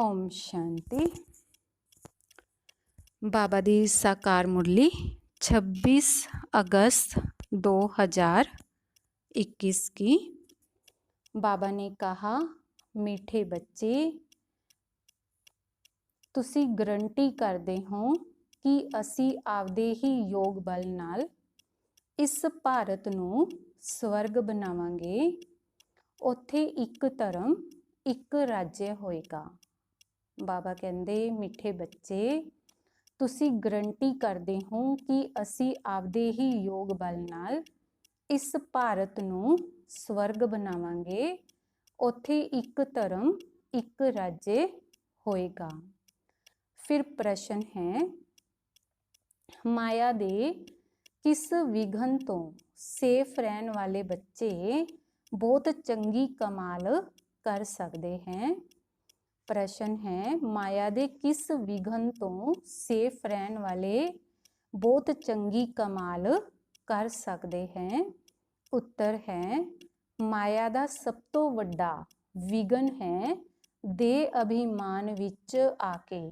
ओम शांति। बाबा दी साकार मुरली 26 अगस्त 2021 की। बाबा ने कहा, मीठे बच्चे, तुसी गारंटी करते हो कि असी आपदे ही योग बल नाल इस भारत नूं स्वर्ग बनावांगे। उत्थे एक धर्म एक राज्य होएगा। बाबा कहंदे, मिठे बच्चे, तुसी गारंटी करते हो कि असी आपदे ही योग बल नाल इस भारत नूं स्वर्ग बनावांगे। उत्थे एक धर्म एक राज्य होएगा। फिर प्रश्न है, माया दे किस विघन तो सेफ रहने वाले बच्चे बहुत चंगी कमाल कर सकते हैं। प्रश्न है, माया दे किस विघन तो सेफ रहने वाले बहुत चंगी कमाल कर सकते हैं। उत्तर है, माया दा सब तो वड्डा विघन है दे अभिमान विच आके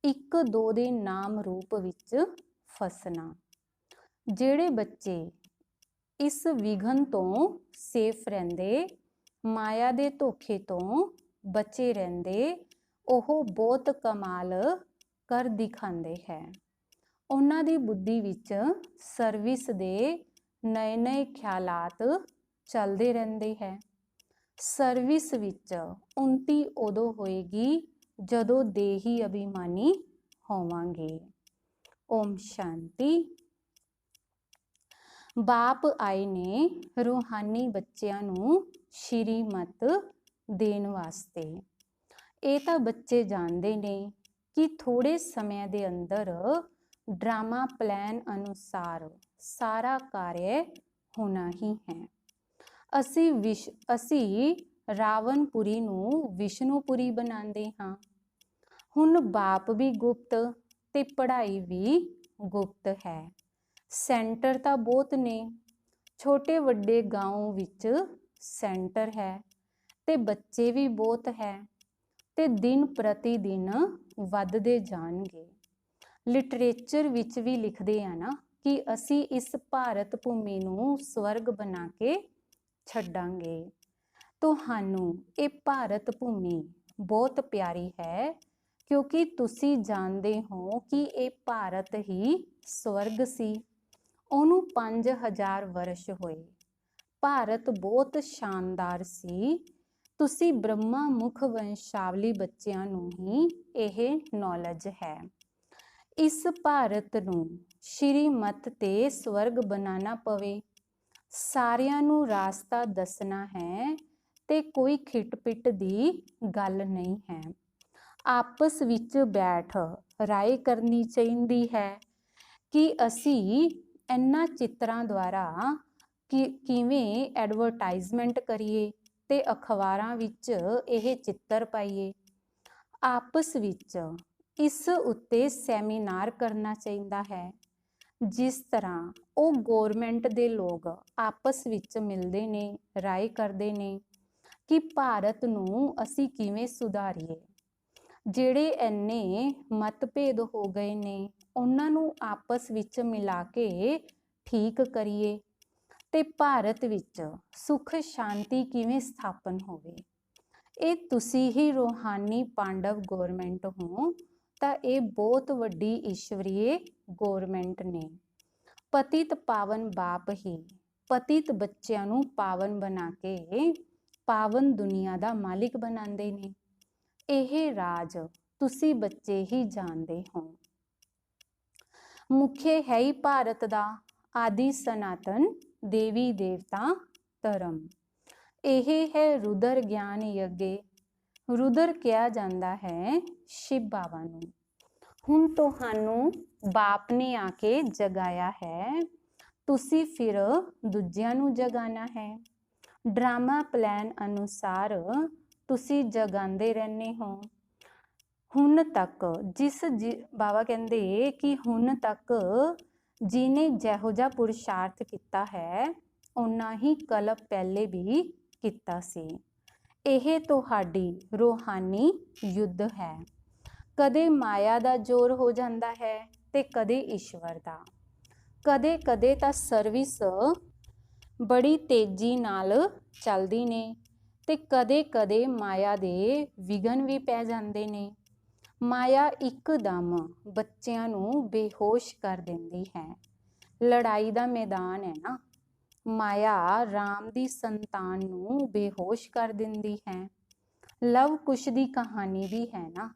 एक दो दे नाम रूप विच फसना। जेड़े बच्चे इस विघन तो सेफ रहंदे, माया दे धोखे तो बचे रहंदे, ओह बहुत कमाल कर दिखांदे है। उन्हां दी बुद्धि विच सर्विस दे नए नए ख्यालात चलदे रहंदे है। सर्विस विच उन्नति उदों होएगी जदों देही अभिमानी होवांगे। ओम शांति। बाप आए ने रूहानी बच्चों नूं श्रीमत देण वास्ते। ये तो बच्चे जानते ने कि थोड़े समय दे अंदर ड्रामा प्लान अनुसार सारा कार्य होना ही है। असी रावणपुरी नूं विष्णुपुरी बनाते हाँ। हुण बाप भी गुप्त ते पढ़ाई भी गुप्त है। सेंटर तो बहुत ने, छोटे वड्डे गांव विच सेंटर है ते बच्चे भी बहुत है ते दिन प्रति दिन वधदे जाणगे। लिटरेचर विच भी लिखदे आ ना कि असी इस भारत भूमि नूं स्वर्ग बना के छड्डांगे। तुहानू ये भारत भूमि बहुत प्यारी है क्योंकि तुसी जानते हो कि ये भारत ही स्वर्ग सी। ओनू 5000 वर्ष होए। भारत बहुत शानदार सी। तुसी ब्रह्मा मुख वंशावली बच्चों नूं ही यह नॉलेज है। इस भारत नूं श्रीमत ते स्वर्ग बनाना पवे। सारियां नूं रास्ता दसना है ते कोई खिट-पिट दी गल नहीं है। आपस विच बैठ राय करनी चाहिदी है कि असी इन्हां चित्रां द्वारा किवें एडवरटाइजमेंट करिए ते अखबारां विच यह चित्र पाइए। आपस विच इस उत्ते सैमीनार करना चाहिदा है। जिस तरह वो गौरमेंट दे लोग आपस विच मिलदे ने, राय करदे ने कि भारत नूं असी किवें सुधारीए। जेड़े इन्ने मतभेद हो गए ने उन्हां नूं आपस विच मिला के ठीक करिए ते भारत विच सुख शांति किवें स्थापन होवे। ये तुसी ही रूहानी पांडव गौरमेंट हो तां ये बहुत वड्डी ईश्वरीय गौरमेंट ने। पतित पावन बाप ही पतित बच्चों नूं पावन बना के पावन दुनिया दा मालिक बनांदे ने। यह राज तुसी बच्चे ही जानते हो। मुख्य है ही भारत दा आदि सनातन देवी देवता धर्म। यह है रुद्र ज्ञान यज्ञ। रुद्र कहा जाता है शिव बाबा नूं। हुण तुहानू बाप ने आके जगाया है, तुसी फिर दूजियां नूं जगाना है। ड्रामा प्लान अनुसार तुसी जगांदे रहने हो। हुण तक बाबा कहंदे कि हुण तक जिने जहो जा पुरुषार्थ किया है उन्ना ही कलप पहले भी किया सी। ਇਹ ਤੁਹਾਡੀ ਰੂਹਾਨੀ ਯੁੱਧ ਹੈ। ਕਦੇ ਮਾਇਆ ਦਾ ਜ਼ੋਰ ਹੋ ਜਾਂਦਾ ਹੈ ਤੇ ਕਦੇ ਈਸ਼ਵਰ ਦਾ। ਕਦੇ ਕਦੇ ਤਾਂ ਸਰਵਿਸ ਬੜੀ ਤੇਜ਼ੀ ਨਾਲ ਚੱਲਦੀ ਨੇ ਤੇ ਕਦੇ ਕਦੇ ਮਾਇਆ ਦੇ ਵਿਘਨ ਵੀ ਪੈ ਜਾਂਦੇ ਨੇ। ਮਾਇਆ ਇੱਕਦਮ ਬੱਚਿਆਂ ਨੂੰ ਬੇਹੋਸ਼ ਕਰ ਦਿੰਦੀ ਹੈ। ਲੜਾਈ ਦਾ ਮੈਦਾਨ ਹੈ ਨਾ। ਮਾਇਆ ਰਾਮ ਦੀ ਸੰਤਾਨ ਨੂੰ ਬੇਹੋਸ਼ ਕਰ ਦਿੰਦੀ ਹੈ। ਲਵ ਕੁਸ਼ ਦੀ ਕਹਾਣੀ ਵੀ ਹੈ ਨਾ।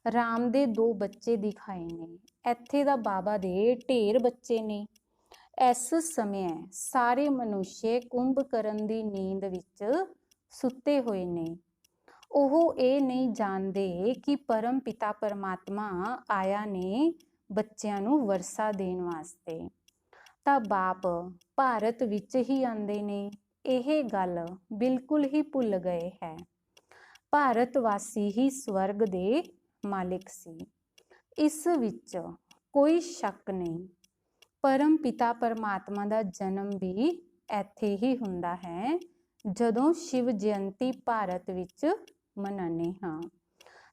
ਰਾਮ ਦੇ 2 ਬੱਚੇ ਦਿਖਾਏ ਨੇ, ਇੱਥੇ ਦਾ ਬਾਬਾ ਦੇ ਢੇਰ ਬੱਚੇ ਨੇ। ਇਸ ਸਮੇਂ ਸਾਰੇ ਮਨੁੱਖੇ ਕੁੰਭਕਰਨ ਦੀ ਨੀਂਦ ਵਿੱਚ ਸੁੱਤੇ ਹੋਏ ਨੇ। ਉਹ ਇਹ ਨਹੀਂ ਜਾਣਦੇ ਕਿ ਪਰਮ ਪਿਤਾ ਪਰਮਾਤਮਾ ਆਇਆ ਨੇ ਬੱਚਿਆਂ ਨੂੰ ਵਰਸਾ ਦੇਣ ਵਾਸਤੇ। ਤਾਂ ਬਾਪ ਭਾਰਤ ਵਿੱਚ ਹੀ ਆਉਂਦੇ ਨੇ। ਇਹ ਗੱਲ ਬਿਲਕੁਲ ਹੀ ਭੁੱਲ ਗਏ ਹੈ। ਭਾਰਤ ਵਾਸੀ ਹੀ ਸਵਰਗ ਦੇ ਮਾਲਿਕ ਸੀ, ਇਸ ਵਿੱਚ ਕੋਈ ਸ਼ੱਕ ਨਹੀਂ। ਪਰਮ ਪਿਤਾ ਪਰਮਾਤਮਾ ਦਾ ਜਨਮ ਵੀ ਇੱਥੇ ਹੀ ਹੁੰਦਾ ਹੈ, ਜਦੋਂ ਸ਼ਿਵ ਜਯੰਤੀ ਭਾਰਤ ਵਿੱਚ ਮਨਾਉਂਦੇ ਹਾਂ।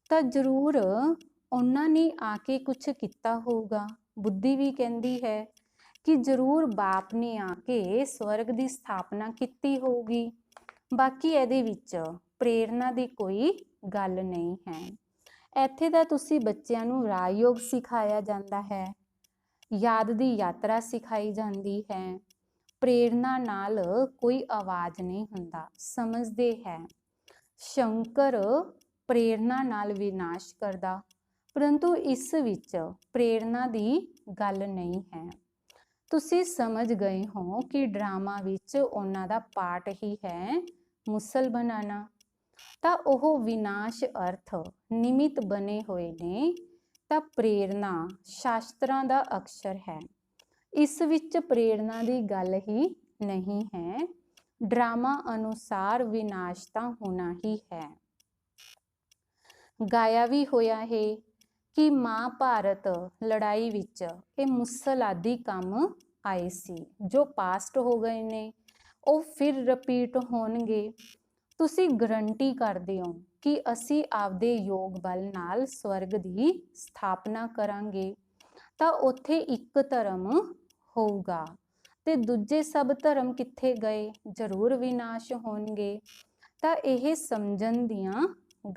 ਤਾਂ ਜ਼ਰੂਰ ਉਹਨਾਂ ਨੇ ਆ ਕੇ ਕੁਛ ਕੀਤਾ ਹੋਊਗਾ। ਬੁੱਧੀ ਵੀ ਕਹਿੰਦੀ ਹੈ ਕਿ ਜ਼ਰੂਰ ਬਾਪ ਨੇ ਆ ਕੇ ਸਵਰਗ ਦੀ ਸਥਾਪਨਾ ਕੀਤੀ ਹੋਊਗੀ। ਬਾਕੀ ਇਹਦੇ ਵਿੱਚ ਪ੍ਰੇਰਨਾ ਦੀ ਕੋਈ ਗੱਲ ਨਹੀਂ ਹੈ। ਇੱਥੇ ਤਾਂ ਤੁਸੀਂ ਬੱਚਿਆਂ ਨੂੰ ਰਾਜਯੋਗ ਸਿਖਾਇਆ ਜਾਂਦਾ ਹੈ, ਯਾਦ ਦੀ ਯਾਤਰਾ ਸਿਖਾਈ ਜਾਂਦੀ ਹੈ। ਪ੍ਰੇਰਨਾ ਨਾਲ ਕੋਈ ਆਵਾਜ਼ ਨਹੀਂ ਹੁੰਦਾ, ਸਮਝਦੇ ਹੈ। ਸ਼ੰਕਰ ਪ੍ਰੇਰਨਾ ਨਾਲ ਵਿਨਾਸ਼ ਕਰਦਾ, ਪਰੰਤੂ ਇਸ ਵਿੱਚ ਪ੍ਰੇਰਨਾ ਦੀ ਗੱਲ ਨਹੀਂ ਹੈ। ਤੁਸੀਂ ਸਮਝ ਗਏ ਹੋ ਕਿ ਡਰਾਮਾ ਵਿੱਚ ਉਹਨਾਂ ਦਾ ਪਾਰਟ ਹੀ ਹੈ ਮੁਸਲ ਬਣਾਉਣਾ। ਤਾਂ ਉਹ ਵਿਨਾਸ਼ ਅਰਥ ਨਿਮਿਤ ਬਣੇ ਹੋਏ ਨੇ। ਤਾਂ ਪ੍ਰੇਰਨਾ ਸ਼ਾਸਤਰਾਂ ਦਾ ਅਕਸ਼ਰ ਹੈ, ਇਸ ਵਿੱਚ ਪ੍ਰੇਰਨਾ ਦੀ ਗੱਲ ਹੀ ਨਹੀਂ ਹੈ। ਡਰਾਮਾ ਅਨੁਸਾਰ ਵਿਨਾਸ਼ ਤਾਂ ਹੋਣਾ ਹੀ ਹੈ। ਗਾਇਆ ਵੀ ਹੋਇਆ ਹੈ ਕਿ ਮਹਾਭਾਰਤ ਲੜਾਈ ਵਿੱਚ ਇਹ ਮੁਸਲ ਆਦਿ ਕੰਮ ਆਏ ਸੀ, ਜੋ ਪਾਸਟ ਹੋ ਗਏ ਨੇ ਉਹ ਫਿਰ ਰਿਪੀਟ ਹੋਣਗੇ। ਤੁਸੀਂ ਗਰੰਟੀ ਕਰਦੇ ਹੋ ਕਿ ਅਸੀਂ ਆਪਦੇ ਯੋਗ ਬਲ ਨਾਲ ਸਵਰਗ ਦੀ ਸਥਾਪਨਾ ਕਰਾਂਗੇ। ਤਾਂ ਉੱਥੇ ਇੱਕ ਧਰਮ ਹੋਊਗਾ ਤੇ ਦੂਜੇ ਸਭ ਧਰਮ ਕਿੱਥੇ ਗਏ? ਜ਼ਰੂਰ ਵਿਨਾਸ਼ ਹੋਣਗੇ। ਤਾਂ ਇਹ ਸਮਝਣ ਦੀਆਂ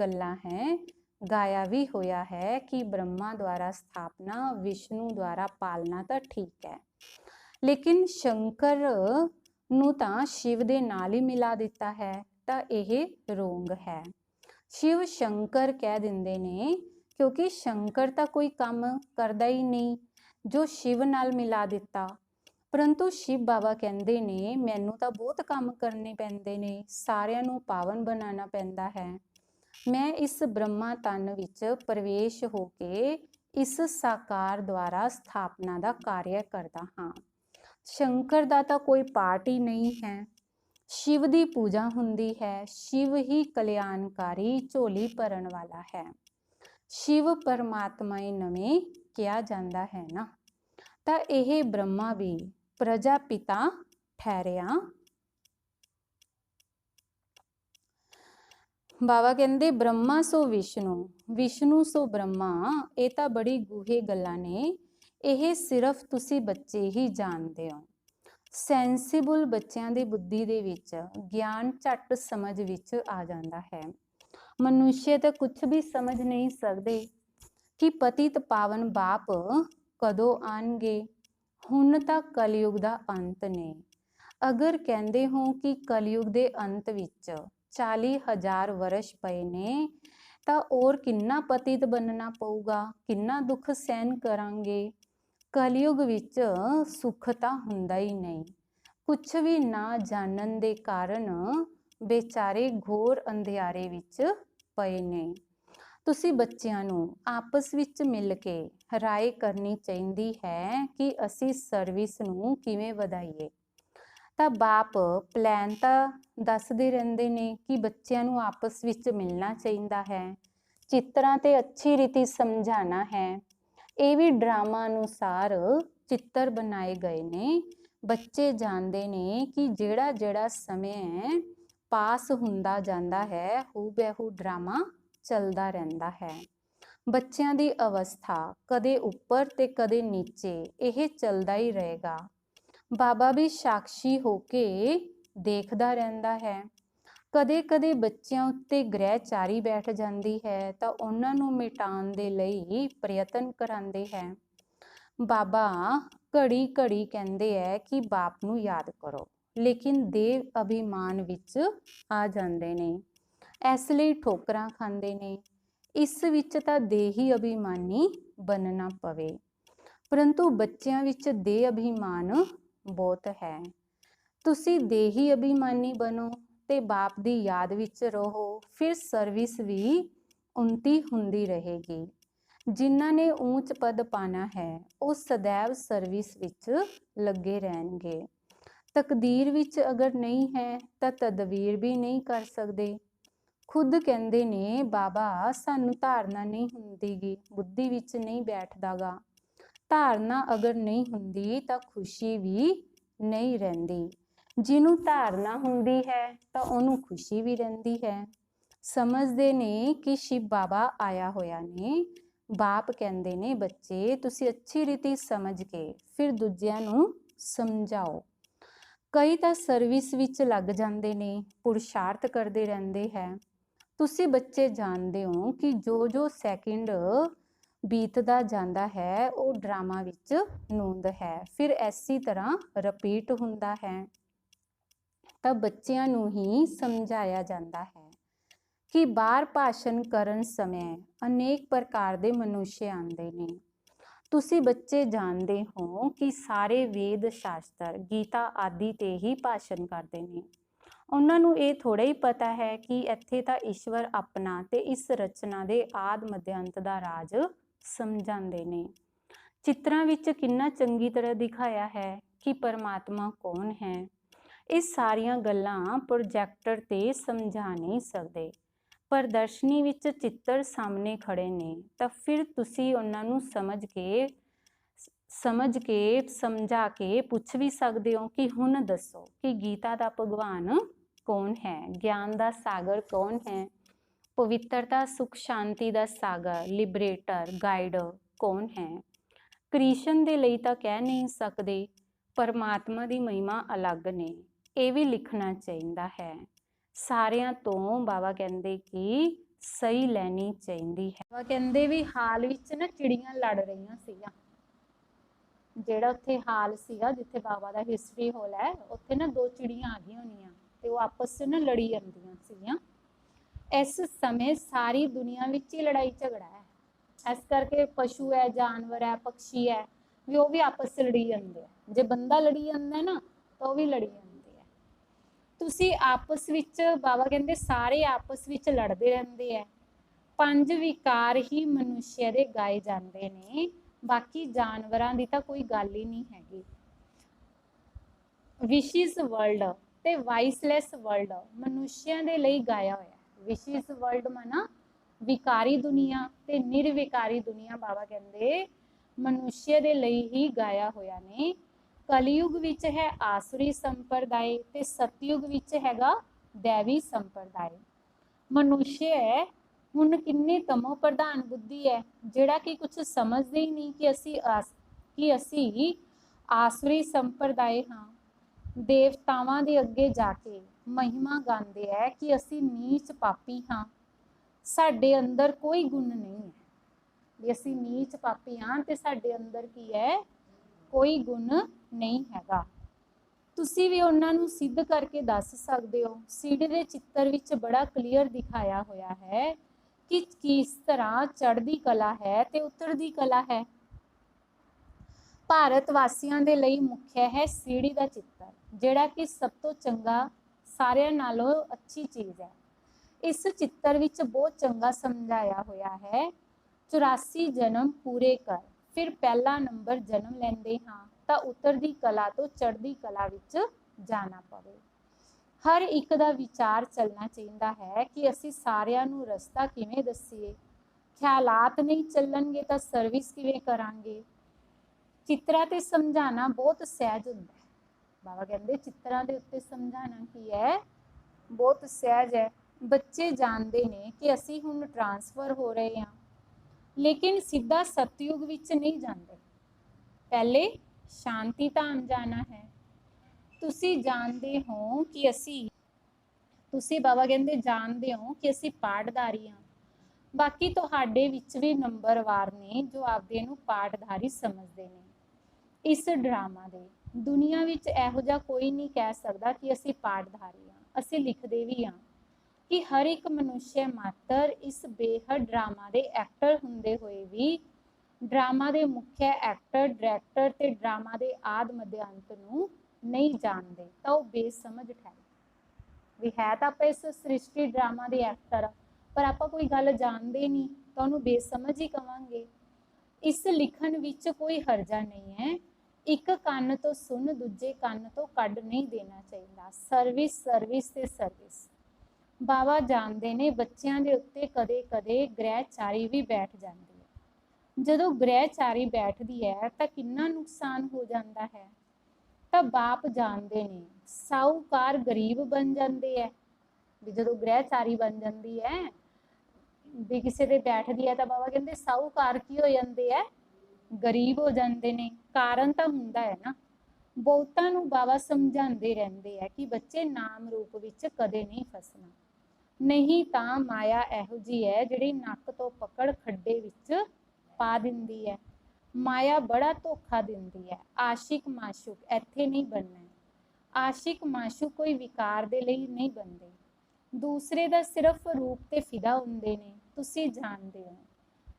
ਗੱਲਾਂ ਹੈ। ਗਾਇਆ ਵੀ ਹੋਇਆ ਹੈ ਕਿ ਬ੍ਰਹਮਾ ਦੁਆਰਾ ਸਥਾਪਨਾ, ਵਿਸ਼ਨੂੰ ਦੁਆਰਾ ਪਾਲਣਾ ਤਾਂ ਠੀਕ ਹੈ, ਲੇਕਿਨ ਸ਼ੰਕਰ ਨੂੰ ਤਾਂ ਸ਼ਿਵ ਦੇ ਨਾਲ ਹੀ ਮਿਲਾ ਦਿੱਤਾ ਹੈ। ਤਾਂ ਇਹ ਰੋਂਗ ਹੈ। ਸ਼ਿਵ ਸ਼ੰਕਰ ਕਹਿ ਦਿੰਦੇ ਨੇ ਕਿਉਂਕਿ ਸ਼ੰਕਰ ਤਾਂ ਕੋਈ ਕੰਮ ਕਰਦਾ ਹੀ ਨਹੀਂ ਜੋ ਸ਼ਿਵ ਨਾਲ ਮਿਲਾ ਦਿੱਤਾ। ਪਰੰਤੂ ਸ਼ਿਵ ਬਾਬਾ ਕਹਿੰਦੇ ਨੇ ਮੈਨੂੰ ਤਾਂ ਬਹੁਤ ਕੰਮ ਕਰਨੇ ਪੈਂਦੇ ਨੇ, ਸਾਰਿਆਂ ਨੂੰ ਪਾਵਨ ਬਣਾਉਣਾ ਪੈਂਦਾ ਹੈ। ਮੈਂ ਇਸ ਬ੍ਰਹਮਾ ਤਨ ਵਿੱਚ ਪ੍ਰਵੇਸ਼ ਹੋ ਕੇ ਇਸ ਸਾਕਾਰ ਦੁਆਰਾ ਸਥਾਪਨਾ ਦਾ ਕਾਰਜ ਕਰਦਾ ਹਾਂ। ਸ਼ੰਕਰ ਦਾ ਤਾਂ ਕੋਈ ਪਾਰਟ ਹੀ ਨਹੀਂ ਹੈ। ਸ਼ਿਵ ਦੀ ਪੂਜਾ ਹੁੰਦੀ ਹੈ। ਸ਼ਿਵ ਹੀ ਕਲਿਆਣਕਾਰੀ, ਝੋਲੀ ਭਰਨ ਵਾਲਾ ਹੈ। ਸ਼ਿਵ ਪਰਮਾਤਮਾ ਨਵੇਂ ਕਿਹਾ ਜਾਂਦਾ ਹੈ ਨਾ। ਤਾਂ ਇਹ ਬ੍ਰਹਮਾ ਵੀ ਪ੍ਰਜਾਪਿਤਾ ਠਹਿਰਿਆ। ਬਾਬਾ ਕਹਿੰਦੇ ਬ੍ਰਹਮਾ ਸੋ ਵਿਸ਼ਨੂੰ, ਵਿਸ਼ਨੂੰ ਸੋ ਬ੍ਰਹਮਾ। ਇਹ ਤਾਂ ਬੜੀ ਗੂੜੇ ਗੱਲਾਂ ਨੇ, ਇਹ ਸਿਰਫ ਤੁਸੀਂ ਬੱਚੇ ਹੀ ਜਾਣਦੇ ਹੋ। ਸੈਂਸੀਬਲ ਬੱਚਿਆਂ ਦੀ ਬੁੱਧੀ ਦੇ ਵਿੱਚ ਗਿਆਨ ਝੱਟ ਸਮਝ ਵਿੱਚ ਆ ਜਾਂਦਾ ਹੈ। ਮਨੁੱਖ ਤਾਂ ਕੁਝ ਵੀ ਸਮਝ ਨਹੀਂ ਸਕਦੇ ਕਿ ਪਤਿਤ ਪਾਵਨ ਬਾਪ ਕਦੋਂ ਆਣਗੇ। ਹੁਣ ਤਾਂ ਕਲਯੁਗ ਦਾ ਅੰਤ ਨੇ। ਅਗਰ ਕਹਿੰਦੇ ਹੋ ਕਿ ਕਲਯੁਗ ਦੇ ਅੰਤ ਵਿੱਚ 40,000 ਵਰਸ਼ ਪਏ ਨੇ, ਤਾਂ ਹੋਰ ਕਿੰਨਾ ਪਤਿਤ ਬਣਨਾ ਪਊਗਾ, ਕਿੰਨਾ ਦੁੱਖ ਸਹਿਣ ਕਰਾਂਗੇ। ਕਲਯੁਗ ਵਿੱਚ ਸੁੱਖ ਤਾਂ ਹੁੰਦਾ ਹੀ ਨਹੀਂ। ਕੁਛ ਵੀ ਨਾ ਜਾਣਨ ਦੇ ਕਾਰਨ ਬੇਚਾਰੇ ਘੋਰ ਅੰਧਿਆਰੇ ਵਿੱਚ ਪਏ ਨੇ। ਤੁਸੀਂ ਬੱਚਿਆਂ ਨੂੰ ਆਪਸ ਵਿੱਚ ਮਿਲ ਕੇ ਰਾਏ ਕਰਨੀ ਚਾਹੀਦੀ ਹੈ ਕਿ ਅਸੀਂ ਸਰਵਿਸ ਨੂੰ ਕਿਵੇਂ ਵਧਾਈਏ। ਤਾਂ ਬਾਪ ਪਲਾਨ ਤਾਂ ਦੱਸਦੇ ਰਹਿੰਦੇ ਨੇ ਕਿ ਬੱਚਿਆਂ ਨੂੰ ਆਪਸ ਵਿੱਚ ਮਿਲਣਾ ਚਾਹੀਦਾ ਹੈ, ਚਿੱਤਰਾਂ ਤੇ ਅੱਛੀ ਰੀਤੀ ਸਮਝਾਉਣਾ ਹੈ। ਇਹ ਵੀ ਡਰਾਮਾ ਅਨੁਸਾਰ ਚਿੱਤਰ ਬਣਾਏ ਗਏ ਨੇ। ਬੱਚੇ ਜਾਣਦੇ ਨੇ ਕਿ ਜਿਹੜਾ ਜਿਹੜਾ ਸਮੇਂ ਪਾਸ ਹੁੰਦਾ ਜਾਂਦਾ ਹੈ, ਹੂਬਹੂ ਡਰਾਮਾ ਚੱਲਦਾ ਰਹਿੰਦਾ ਹੈ। ਬੱਚਿਆਂ ਦੀ ਅਵਸਥਾ ਕਦੇ ਉੱਪਰ ਤੇ ਕਦੇ ਨੀਚੇ, ਇਹ ਚੱਲਦਾ ਹੀ ਰਹੇਗਾ। ਬਾਬਾ ਵੀ ਸਾਖੀ ਹੋ ਕੇ ਦੇਖਦਾ ਰਹਿੰਦਾ ਹੈ। ਕਦੇ ਕਦੇ ਬੱਚਿਆਂ ਉੱਤੇ ਗ੍ਰਹਿਚਾਰੀ ਬੈਠ ਜਾਂਦੀ ਹੈ ਤਾਂ ਉਹਨਾਂ ਨੂੰ ਮਿਟਾਉਣ ਦੇ ਲਈ ਪ੍ਰਯਤਨ ਕਰਾਉਂਦੇ ਹੈ। ਬਾਬਾ ਘੜੀ ਘੜੀ ਕਹਿੰਦੇ ਹੈ ਕਿ ਬਾਪ ਨੂੰ ਯਾਦ ਕਰੋ, ਲੇਕਿਨ ਦੇਵ ਅਭਿਮਾਨ ਵਿੱਚ ਆ ਜਾਂਦੇ ਨੇ, ਇਸ ਲਈ ਠੋਕਰਾਂ ਖਾਂਦੇ ਨੇ। ਇਸ ਵਿੱਚ ਤਾਂ ਦੇਹੀ ਅਭਿਮਾਨੀ ਬਣਨਾ ਪਵੇ, ਪਰੰਤੂ ਬੱਚਿਆਂ ਵਿੱਚ ਦੇਹ ਅਭਿਮਾਨ ਬਹੁਤ ਹੈ। ਤੁਸੀਂ ਦੇਹੀ ਅਭਿਮਾਨੀ ਬਣੋ ਤੇ ਬਾਪ ਦੀ ਯਾਦ ਵਿੱਚ ਰਹੋ, ਫਿਰ ਸਰਵਿਸ ਵੀ ਉੱਨਤੀ ਹੁੰਦੀ ਰਹੇਗੀ। ਜਿਨ੍ਹਾਂ ਨੇ ਉੱਚ ਪਦ ਪਾਣਾ ਹੈ ਉਹ ਸदैव ਸਰਵਿਸ ਵਿੱਚ ਲੱਗੇ ਰਹਿਣਗੇ। ਤਕਦੀਰ ਵਿੱਚ ਅਗਰ ਨਹੀਂ ਹੈ ਤਾਂ ਤਦਬੀਰ ਵੀ ਨਹੀਂ ਕਰ ਸਕਦੇ। ਖੁਦ ਕਹਿੰਦੇ ਨੇ ਬਾਬਾ, ਸਾਨੂੰ ਧਾਰਨਾ ਨਹੀਂ ਹੁੰਦੀਗੀ, ਬੁੱਧੀ ਵਿੱਚ ਨਹੀਂ ਬੈਠਦਾਗਾ। ਧਾਰਨਾ ਅਗਰ ਨਹੀਂ ਹੁੰਦੀ ਤਾਂ ਖੁਸ਼ੀ ਵੀ ਨਹੀਂ ਰਹਿੰਦੀ। ਜਿਹਨੂੰ ਧਾਰਨਾ ਹੁੰਦੀ ਹੈ ਤਾਂ ਉਹਨੂੰ ਖੁਸ਼ੀ ਵੀ ਰਹਿੰਦੀ ਹੈ। ਸਮਝਦੇ ਨੇ ਕਿ ਸ਼ਿਵ ਬਾਬਾ ਆਇਆ ਹੋਇਆ ਨੇ। ਬਾਪ ਕਹਿੰਦੇ ਨੇ, ਬੱਚੇ ਤੁਸੀਂ ਅੱਛੀ ਰੀਤੀ ਸਮਝ ਕੇ ਫਿਰ ਦੂਜਿਆਂ ਨੂੰ ਸਮਝਾਓ। ਕਈ ਤਾਂ ਸਰਵਿਸ ਵਿੱਚ ਲੱਗ ਜਾਂਦੇ ਨੇ, ਪੁਰਸ਼ਾਰਥ ਕਰਦੇ ਰਹਿੰਦੇ ਹੈ। ਤੁਸੀਂ ਬੱਚੇ ਜਾਣਦੇ ਹੋ ਕਿ ਜੋ ਜੋ ਸੈਕਿੰਡ ਬੀਤਦਾ ਜਾਂਦਾ ਹੈ ਉਹ ਡਰਾਮਾ ਵਿੱਚ ਨੂੰਦ ਹੈ, ਫਿਰ ਐਸੀ ਤਰ੍ਹਾਂ ਰਿਪੀਟ ਹੁੰਦਾ ਹੈ। ਤਾਂ ਬੱਚਿਆਂ ਨੂੰ ਹੀ ਸਮਝਾਇਆ ਜਾਂਦਾ ਹੈ ਕਿ ਬਾਹਰ ਭਾਸ਼ਣ ਕਰਨ ਸਮੇਂ ਅਨੇਕ ਪ੍ਰਕਾਰ ਦੇ ਮਨੁੱਸ਼ ਆਉਂਦੇ ਨੇ। ਤੁਸੀਂ ਬੱਚੇ ਜਾਣਦੇ ਹੋ ਕਿ ਸਾਰੇ ਵੇਦ ਸ਼ਾਸਤਰ, ਗੀਤਾ ਆਦਿ ਤੇ ਹੀ ਭਾਸ਼ਣ ਕਰਦੇ ਨੇ। ਉਹਨਾਂ ਨੂੰ ਇਹ ਥੋੜਾ ਹੀ ਪਤਾ ਹੈ ਕਿ ਇੱਥੇ ਤਾਂ ਈਸ਼ਵਰ ਆਪਣਾ ਤੇ ਇਸ ਰਚਨਾ ਦੇ ਆਦ ਮਧਿਅੰਤ ਦਾ ਰਾਜ ਸਮਝਾਉਂਦੇ ਨੇ। ਚਿੱਤਰਾਂ ਵਿੱਚ ਕਿੰਨਾ ਚੰਗੀ ਤਰ੍ਹਾਂ ਦਿਖਾਇਆ ਹੈ ਕਿ ਪਰਮਾਤਮਾ ਕੌਣ ਹੈ। ਇਹ ਸਾਰੀਆਂ ਗੱਲਾਂ ਪ੍ਰੋਜੈਕਟਰ ਤੇ ਸਮਝਾ ਨਹੀਂ ਸਕਦੇ। ਪ੍ਰਦਰਸ਼ਨੀ ਵਿੱਚ ਚਿੱਤਰ ਸਾਹਮਣੇ ਖੜੇ ਨੇ ਤਾਂ ਫਿਰ ਤੁਸੀਂ ਉਹਨਾਂ ਨੂੰ ਸਮਝਾ ਕੇ ਪੁੱਛ ਵੀ ਸਕਦੇ ਹੋ ਕਿ ਹੁਣ ਦੱਸੋ ਕਿ ਗੀਤਾ ਦਾ ਭਗਵਾਨ ਕੌਣ ਹੈ, ਗਿਆਨ ਦਾ ਸਾਗਰ ਕੌਣ ਹੈ, ਪਵਿੱਤਰਤਾ ਸੁਖ ਸ਼ਾਂਤੀ ਦਾ ਸਾਗਰ ਲਿਬਰੇਟਰ ਗਾਈਡ ਕੌਣ ਹੈ। ਕ੍ਰਿਸ਼ਨ ਦੇ ਲਈ ਤਾਂ ਕਹਿ ਨਹੀਂ ਸਕਦੇ, ਪਰਮਾਤਮਾ ਦੀ ਮਹਿਮਾ ਅਲੱਗ ਨੇ, ਇਹ ਵੀ ਲਿਖਣਾ ਚਾਹੀਦਾ ਹੈ। ਸਾਰਿਆਂ ਤੋਂ ਬਾਬਾ ਕਹਿੰਦੇ ਕਿ ਸਹੀ ਲੈਣੀ ਚਾਹੀਦੀ ਹੈ। ਬਾਬਾ ਕਹਿੰਦੇ ਵੀ ਹਾਲ ਵਿੱਚ ਨਾ ਚਿੜੀਆਂ ਲੜ ਰਹੀਆਂ ਸੀਗੀਆਂ। ਜਿਹੜਾ ਉੱਥੇ ਹਾਲ ਸੀਗਾ ਜਿੱਥੇ ਬਾਬਾ ਦਾ ਹਿਸਟਰੀ ਹਾਲ ਹੈ, ਉੱਥੇ ਨਾ ਦੋ ਚਿੜੀਆਂ ਆ ਗਈਆਂ ਹੋਣੀਆਂ ਤੇ ਉਹ ਆਪਸ 'ਚ ਨਾ ਲੜੀ ਜਾਂਦੀਆਂ ਸੀਗੀਆਂ। ਇਸ ਸਮੇਂ ਸਾਰੀ ਦੁਨੀਆ ਵਿੱਚ ਹੀ ਲੜਾਈ ਝਗੜਾ ਹੈ। ਇਸ ਕਰਕੇ ਪਸ਼ੂ ਹੈ, ਜਾਨਵਰ ਹੈ, ਪੰਛੀ ਹੈ, ਵੀ ਉਹ ਵੀ ਆਪਸ 'ਚ ਲੜੀ ਜਾਂਦੇ ਆ। ਜੇ ਬੰਦਾ ਲੜੀ ਜਾਂਦਾ ਨਾ ਤਾਂ ਉਹ ਵੀ ਲੜੀ ਜਾਂਦੇ ਆ। ਤੁਸੀਂ ਆਪਸ ਵਿੱਚ, ਬਾਬਾ ਕਹਿੰਦੇ ਸਾਰੇ ਆਪਸ ਵਿੱਚ ਲੜਦੇ ਰਹਿੰਦੇ ਆ। 5 ਵਿਕਾਰ ਹੀ ਮਨੁੱਖ ਦੇ ਗਾਏ ਜਾਂਦੇ ਨੇ, ਬਾਕੀ ਜਾਨਵਰਾਂ ਦੀ ਤਾਂ ਕੋਈ ਗੱਲ ਹੀ ਨਹੀਂ ਹੈਗੀ। ਵਿਸ਼ਿਸ ਵਰਲਡ ਤੇ ਵਾਈਸਲੈਸ ਵਰਲਡ ਮਨੁੱਖਿਆਂ ਦੇ ਲਈ ਗਾਇਆ ਹੋਇਆ। ਵਿਸ਼ਿਸ ਵਰਲਡ ਮਾਨਾ ਵਿਕਾਰੀ ਦੁਨੀਆ ਤੇ ਨਿਰਵਿਕਾਰੀ ਦੁਨੀਆ ਬਾਬਾ ਕਹਿੰਦੇ ਮਨੁੱਖ ਦੇ ਲਈ ਹੀ ਗਾਇਆ ਹੋਇਆ ਨੇ। ਕਲਯੁਗ ਵਿੱਚ ਹੈ ਆਸੁਰੀ ਸੰਪਰਦਾਇ ਤੇ ਸਤਯੁਗ ਵਿੱਚ ਹੈਗਾ ਦੇਵੀ ਸੰਪਰਦਾਇ। ਮਨੁੱਖ ਹੈ ਹੁਣ ਕਿੰਨੇ ਤਮੋ ਪ੍ਰਧਾਨ ਬੁੱਧੀ ਹੈ, ਜਿਹੜਾ ਕਿ ਕੁਝ ਸਮਝਦੇ ਹੀ ਨਹੀਂ ਕਿ ਅਸੀਂ ਆਸੁਰੀ ਸੰਪਰਦਾਇ ਹਾਂ। ਦੇਵਤਾਵਾਂ ਦੇ ਅੱਗੇ ਜਾ ਕੇ ਮਹਿਮਾ ਗਾਉਂਦੇ ਹੈ ਕਿ ਅਸੀਂ ਨੀਚ ਪਾਪੀ ਹਾਂ, ਸਾਡੇ ਅੰਦਰ ਕੋਈ ਗੁਣ ਨਹੀਂ ਹੈ। ਵੀ ਅਸੀਂ ਨੀਚ ਪਾਪੀ ਹਾਂ ਤੇ ਸਾਡੇ ਅੰਦਰ ਕੀ ਹੈ, ਕੋਈ ਗੁਣ ਨਹੀਂ ਹੈਗਾ। ਤੁਸੀਂ ਵੀ ਉਹਨਾਂ ਨੂੰ ਸਿੱਧ ਕਰਕੇ ਦੱਸ ਸਕਦੇ ਹੋ। ਸੀੜੀ ਦੇ ਚਿੱਤਰ ਵਿੱਚ ਬੜਾ ਕਲੀਅਰ ਦਿਖਾਇਆ ਹੋਇਆ ਹੈ ਕਿ ਕਿਸ ਤਰ੍ਹਾਂ ਚੜ੍ਹਦੀ ਕਲਾ ਹੈ ਤੇ ਉਤਰਦੀ ਕਲਾ ਹੈ। ਭਾਰਤ ਵਾਸੀਆਂ ਦੇ ਲਈ ਮੁੱਖ ਹੈ ਸੀੜੀ ਦਾ ਚਿੱਤਰ, ਜਿਹੜਾ ਕਿ ਸਭ ਤੋਂ ਚੰਗਾ, ਸਾਰਿਆਂ ਨਾਲੋਂ ਅੱਛੀ ਚੀਜ਼ ਹੈ। ਇਸ ਚਿੱਤਰ ਵਿੱਚ ਬਹੁਤ ਚੰਗਾ ਸਮਝਾਇਆ ਹੋਇਆ ਹੈ। 84 ਜਨਮ ਪੂਰੇ ਕਰ, ਫਿਰ ਪਹਿਲਾ ਨੰਬਰ ਜਨਮ ਲੈਂਦੇ ਹਾਂ ਤਾਂ ਉਤਰਦੀ ਕਲਾ ਤੋਂ ਚੜ੍ਹਦੀ ਕਲਾ ਵਿੱਚ ਜਾਣਾ ਪਵੇ। ਹਰ ਇੱਕ ਦਾ ਵਿਚਾਰ ਚੱਲਣਾ ਚਾਹੀਦਾ ਹੈ ਕਿ ਅਸੀਂ ਸਾਰਿਆਂ ਨੂੰ ਰਸਤਾ ਕਿਵੇਂ ਦੱਸੀਏ। ਖਿਆਲਾਤ ਨਹੀਂ ਚੱਲਣਗੇ ਤਾਂ ਸਰਵਿਸ ਕਿਵੇਂ ਕਰਾਂਗੇ। ਚਿੱਤਰਾਂ ਤੇ ਸਮਝਾਉਣਾ ਬਹੁਤ ਸਹਿਜ ਹੁੰਦਾ ਹੈ। ਬਾਬਾ ਕਹਿੰਦੇ ਚਿੱਤਰਾਂ ਦੇ ਉੱਤੇ ਸਮਝਾਉਣਾ ਕੀ ਹੈ, बहुत सहज है। बच्चे जानते ने कि असी हुण ट्रांसफर हो रहे हैं, लेकिन सीधा सतयुग विच नहीं जाते, पहले शांति धाम जाना है। तुसी जानते हो कि असी तुसी बाबा कहते जानते हो कि असी पाठधारी हाँ, बाकी तुहाडे विच भी नंबरवार ने जो आपदे नूं पाठधारी समझते हैं। इस ड्रामा दे दुनिया विच इहो जिहा कोई नहीं कह सकता कि असी पाठधारी हाँ। असी लिखते भी हाँ कि हर एक मनुष्य मात्र इस बेहद ड्रामा दे एक्टर हुंदे होए भी ड्रामा दे मुख्य एक्टर, डायरैक्टर ते ड्रामा दे आद मध्य अंत नूं नहीं जानते, तो बेसमझ ठहरे भी है। तो आप इस सृष्टि ड्रामा दे एक्टर पर आप कोई गल जानते नहीं तो उन्होंने बेसमझ ही कहांगे। इस लिखण विच कोई हर्जा नहीं है। एक कन्न तो सुन, दूजे कन्न तो कढ नहीं देना चाहिए। सर्विस सर्विस ते सर्विस। बाबा जानते ने बच्चों के उत्ते कदे कदे ग्रहचारी भी बैठ जाती है। जदों ग्रहचारी बैठती है तो कितना नुकसान हो जाता है। तो बाप जानते ने साहूकार गरीब बन जाते हैं भी जदों ग्रहचारी बन जाती है भी किसी दे बैठदी है तो बाबा कहते साहूकार की हो जाते हैं, गरीब हो जाते हैं। कारण तो हुंदा है ना। बहुतां नूं बाबा समझाते रहते हैं कि बच्चे नाम रूप विच कदे नहीं फसना, नहीं तो माया इहो जी है जिहड़ी नक तो पकड़ खड्डे विच पा दिंदी है। माया बड़ा धोखा दिंदी है। आशिक माशूक इत्थे नहीं बनना है। आशिक माशूक कोई विकार दे लई नहीं बनते, दूसरे दा सिर्फ रूप ते फिदा हुंदे ने। तुसी जानते हो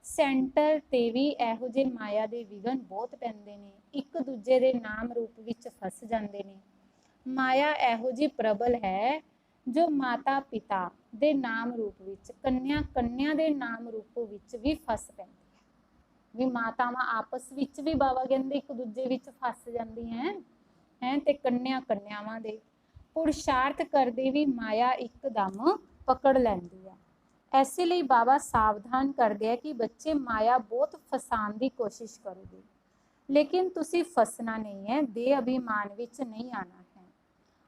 सेंटर ते भी इहो जे माया दे विघन बहुत पैंदे ने, एक दूजे दे नाम रूप विच फस जांदे ने। माया इहो जी प्रबल है जो माता पिता दे नाम रूप विच, कन्या कन्या दे नाम रूप विच भी फस पैंदी है। भी मातावां आपस विच भी बाबा कहंदे एक दूजे विच फस जांदियां हैं ते कन्या कन्यावां दे पुरुषार्थ करदे भी माया एकदम पकड़ लैंदी है। ऐसे लिए बाबा सावधान करते हैं कि बच्चे माया बहुत फसान की कोशिश करोगे, लेकिन तुसी फसना नहीं है, दे अभिमान विच नहीं आना है।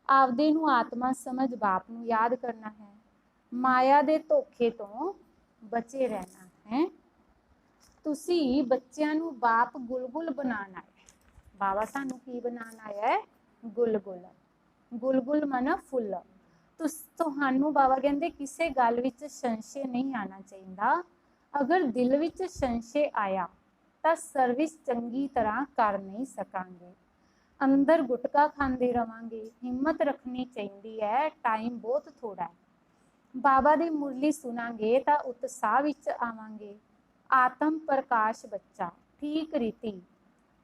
आपदे नूं आत्मा समझ बाप नूं याद करना है, माया दे धोखे तो बचे रहना है। तुसी बच्चियां नूं बाप गुलगुल बनाना है। बाबा सानू की बनाना है? गुलगुल। गुलगुल मन फुल। तुहानू बाबा कहते किसी गल विच संशय नहीं आना चाहिए। अगर दिल विच संशय आया तो सर्विस चंगी तरह कर नहीं सकांगे, अंदर गुटका खाते रवांगे। हिम्मत रखनी चाहिए है, टाइम बहुत थोड़ा है। बाबा दी मुरली सुनांगे तो उत्साह विच आवांगे। आत्म प्रकाश बच्चा ठीक रीति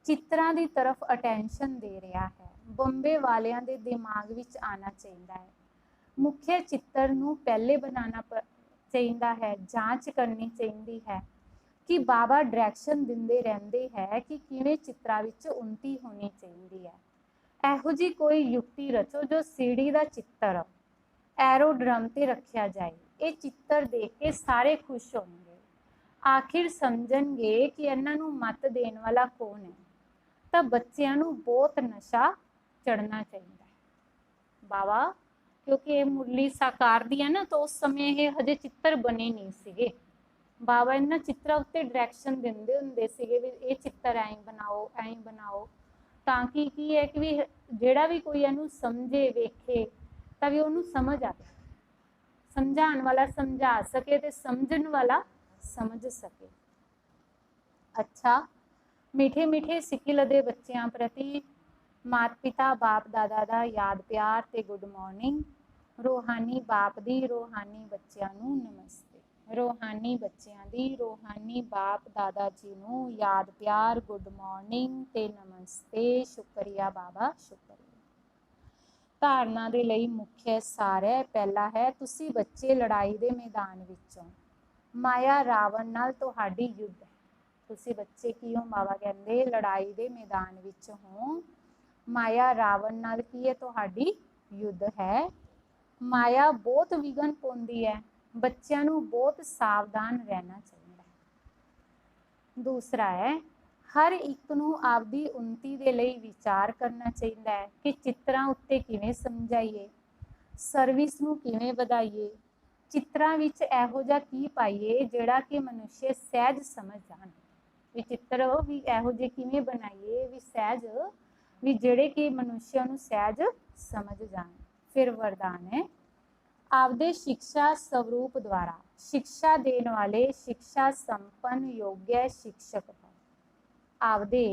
चित्रां दी तरफ अटेंशन दे रहा है, बंबे वालियां दे दिमाग विच आना चाहिए है। मुख्य चित्र नूं पहले बनाना चाहिए है, जांच करनी चाहिए है कि बाबा डायरैक्शन दिंदे रहंदे है कि किवें चित्रा विच उन्नति होनी चाहिए है। इहो जी कोई युक्ति रचो जो सीढ़ी दा चित्र एरोड्रम ते रखा जाए। ये चित्र देख के सारे खुश होंगे, आखिर समझणगे कि इन्हां नूं मत देण वाला कौन है। तो बच्चों नूं बहुत नशा चढ़ना चाहिए बाबा, क्योंकि ये मुरली साकार दी है ना, तो उस समय ये हजे चित्र बने नहीं सीगे। बाबा इन्हां चित्रा उत्ते डायरैक्शन दिंदे हुंदे सीगे भी ये चित्र ऐं बनाओ ताकि की है कि भी जिहड़ा भी कोई इहनूं समझे वेखे तां भी उहनूं समझ आए, समझाण वाला समझा सके ते समझण वाला समझ सके। अच्छा, मीठे मीठे सिकिल दे बच्चों प्रति माता पिता बाप दादा दा याद प्यार ते गुड मॉर्निंग। रूहानी बाप दी रूहानी बच्चों नूं नमस्ते। रूहानी बच्चों दी रूहानी बाप दादा जी नूं याद प्यार गुड मॉर्निंग ते नमस्ते। शुक्रिया बाबा, शुक्रिया। धारणा दे लई मुख्य सार है। पहला है तुसी बच्चे लड़ाई दे मैदान विचों, माया रावण नाल तुहाडी युद्ध है। तुसी बच्चे की हो? बाबा कहंदे लड़ाई दे मैदान विच हो, माया रावण नाल की है तुहाडी युद्ध है। माया बहुत विघन पाउंदी है, बच्चों नूं बहुत सावधान रहना चाहिए। दूसरा है हर एक नूं आपदी उन्नति दे लई विचार करना चाहिए है कि चित्रां उत्ते किवें समझाइए। ਸਰਵਿਸ ਨੂੰ ਕਿਵੇਂ ਵਧਾਈਏ, ਚਿੱਤਰਾਂ ਵਿੱਚ ਇਹੋ ਜਿਹਾ ਕੀ ਪਾਈਏ ਜਿਹੜਾ ਕਿ ਮਨੁੱਖ ਸਹਿਜ ਸਮਝ ਜਾਣ। ਵੀ ਚਿੱਤਰ ਵੀ ਇਹੋ ਜਿਹੇ ਕਿਵੇਂ ਬਣਾਈਏ ਵੀ ਸਹਿਜ, ਵੀ ਜਿਹੜੇ ਕਿ ਮਨੁੱਖਾਂ ਨੂੰ ਸਹਿਜ ਸਮਝ ਜਾਣ। ਫਿਰ ਵਰਦਾਨ ਹੈ, ਆਪਦੇ शिक्षा स्वरूप द्वारा शिक्षा देने वाले शिक्षा संपन्न योग्य शिक्षक है। आपदे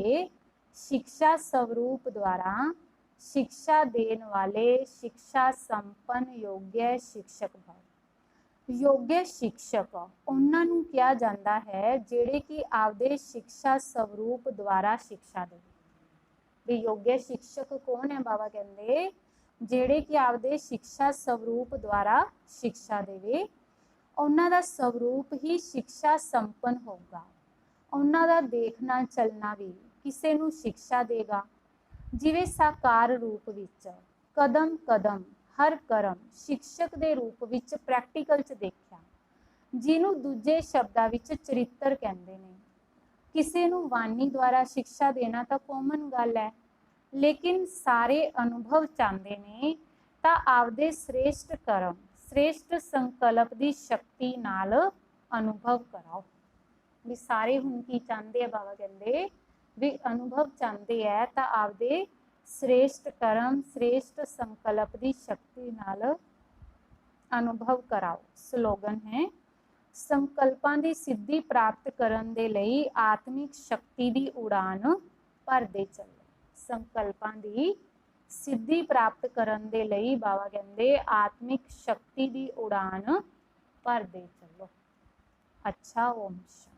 शिक्षा स्वरूप द्वारा शिक्षा देने वाले शिक्षा संपन्न योग्य शिक्षक है। योग्य शिक्षक उन्हां नूं किया जाता है जिहड़े कि आपदे शिक्षा स्वरूप द्वारा शिक्षा दे। भी योग्य शिक्षक कौन है बाबा कहंदे, ਜਿਹੜੇ ਕਿ ਆਪਦੇ ਸਿੱਖਿਆ ਸਵਰੂਪ ਦੁਆਰਾ ਸਿੱਖਿਆ ਦੇਵੇ, ਉਹਨਾਂ ਦਾ ਸਵਰੂਪ ਹੀ ਸਿੱਖਿਆ ਸੰਪੰਨ ਹੋਊਗਾ। ਉਹਨਾਂ ਦਾ ਦੇਖਣਾ ਚੱਲਣਾ ਵੀ ਕਿਸੇ ਨੂੰ ਸਿੱਖਿਆ ਦੇਗਾ। ਜਿਵੇਂ ਸਾਕਾਰ ਰੂਪ ਵਿੱਚ ਕਦਮ ਕਦਮ ਹਰ ਕਰਮ ਸਿੱਖਿਅਕ ਦੇ ਰੂਪ ਵਿੱਚ ਪ੍ਰੈਕਟੀਕਲ 'ਚ ਦੇਖਿਆ, ਜਿਹਨੂੰ ਦੂਜੇ ਸ਼ਬਦਾਂ ਵਿੱਚ ਚਰਿੱਤਰ ਕਹਿੰਦੇ ਨੇ। ਕਿਸੇ ਨੂੰ ਬਾਣੀ ਦੁਆਰਾ ਸਿੱਖਿਆ ਦੇਣਾ ਤਾਂ ਕਾਮਨ ਗੱਲ ਹੈ, लेकिन सारे अनुभव चाहते ने तो आपदे श्रेष्ठ कर्म श्रेष्ठ संकल्प की शक्ति नाल अनुभव कराओ। भी सारे हुण की चाहते हैं, बाबा कहते भी अनुभव चाहते हैं तो आपदे श्रेष्ठ कर्म श्रेष्ठ संकल्प की शक्ति नाल अनुभव कराओ। स्लोगन है, संकल्पां की सिद्धि प्राप्त करन दे लई आत्मिक शक्ति की उड़ान भरदे चलो। संकल्पां दी सिद्धि प्राप्त करन दे लई बाबा कहंदे आत्मिक शक्ति की उड़ान भरदे चलो। अच्छा, ओम शांति।